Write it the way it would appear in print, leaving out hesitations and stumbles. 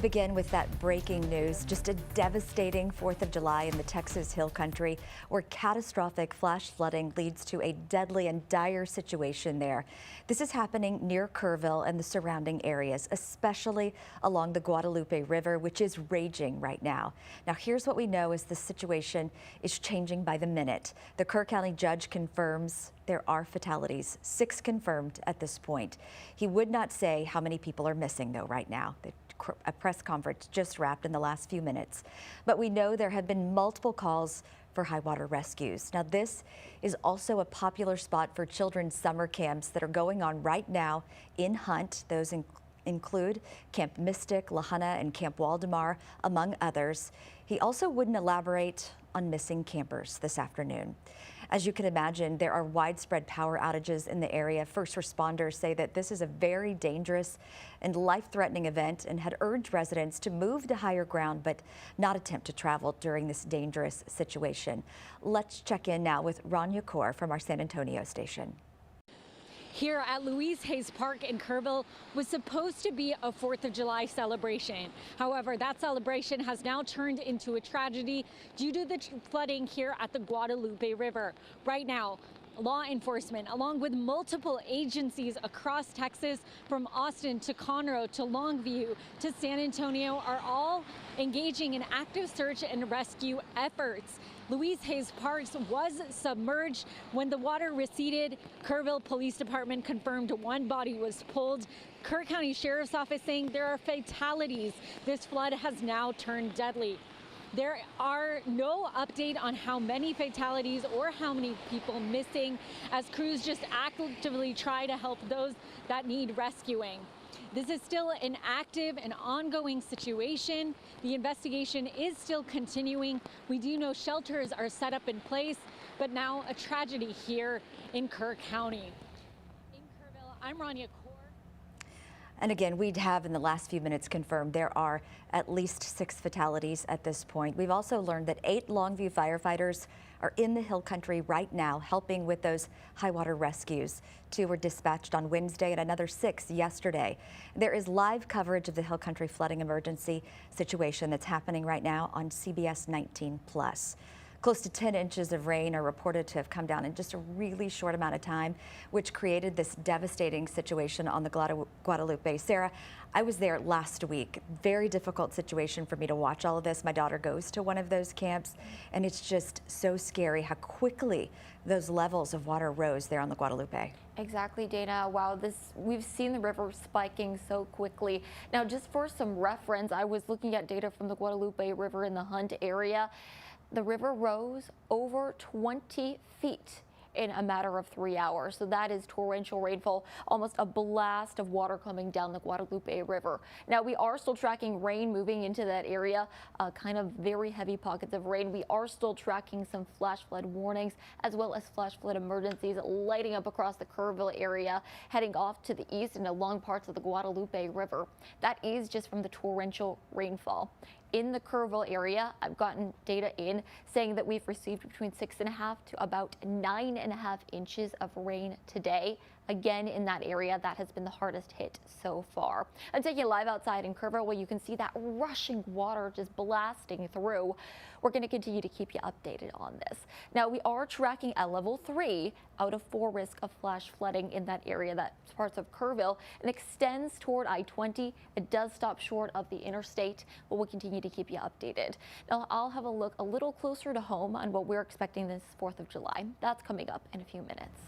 Begin with that breaking news. Just a devastating 4th of July in the Texas Hill Country, where catastrophic flash flooding leads to a deadly and dire situation there. This is happening near Kerrville and the surrounding areas, especially along the Guadalupe River, which is raging right now. Now, here's what we know as the situation is changing by the minute. The Kerr County judge confirms there are fatalities, 6 confirmed at this point. He would not say how many people are missing, though, right now. A press conference just wrapped in the last few minutes. But we know there have been multiple calls for high water rescues. Now, this is also a popular spot for children's summer camps that are going on right now in Hunt. Those include Camp Mystic, La Junta, and Camp Waldemar, among others. He also wouldn't elaborate on missing campers this afternoon. As you can imagine, there are widespread power outages in the area. First responders say that this is a very dangerous and life-threatening event and had urged residents to move to higher ground but not attempt to travel during this dangerous situation. Let's check in now with Rania Kaur from our San Antonio station. Here at Louise Hayes Park in Kerrville was supposed to be a 4th of July celebration. However, that celebration has now turned into a tragedy due to the flooding here at the Guadalupe River. Right now, law enforcement, along with multiple agencies across Texas, from Austin to Conroe to Longview to San Antonio, are all engaging in active search and rescue efforts. Louise Hayes Park was submerged. When the water receded, Kerrville Police Department confirmed 1 body was pulled. Kerr County Sheriff's Office saying there are fatalities. This flood has now turned deadly. There are no update on how many fatalities or how many people missing, as crews just actively try to help those that need rescuing. This is still an active and ongoing situation. The investigation is still continuing. We do know shelters are set up in place, but now a tragedy here in Kerr County. In Kerrville, I'm Rania Kaur. And again, we have in the last few minutes confirmed there are at least 6 fatalities at this point. We've also learned that 8 Longview firefighters are in the Hill Country right now helping with those high water rescues. 2 were dispatched on Wednesday and another 6 yesterday. There is live coverage of the Hill Country flooding emergency situation that's happening right now on CBS 19+. Close to 10 inches of rain are reported to have come down in just a really short amount of time, which created this devastating situation on the Guadalupe. Sarah, I was there last week. Very difficult situation for me to watch all of this. My daughter goes to one of those camps, and it's just so scary how quickly those levels of water rose there on the Guadalupe. Exactly, Dana. Wow, we've seen the river spiking so quickly. Now, just for some reference, I was looking at data from the Guadalupe River in the Hunt area. The river rose over 20 feet in a matter of 3 hours. So that is torrential rainfall, almost a blast of water coming down the Guadalupe River. Now, we are still tracking rain moving into that area, kind of very heavy pockets of rain. We are still tracking some flash flood warnings as well as flash flood emergencies lighting up across the Kerrville area, heading off to the east and along parts of the Guadalupe River. That is just from the torrential rainfall. In the Kerrville area, I've gotten data in saying that we've received between 6.5 to about 9.5 inches of rain today. Again, in that area, that has been the hardest hit so far. I'm taking you live outside in Kerrville where you can see that rushing water just blasting through. We're going to continue to keep you updated on this. Now, we are tracking a level 3 out of 4 risk of flash flooding in that area, that's parts of Kerrville, and extends toward I-20. It does stop short of the interstate, but we'll continue to keep you updated. Now, I'll have a look a little closer to home on what we're expecting this 4th of July. That's coming up in a few minutes.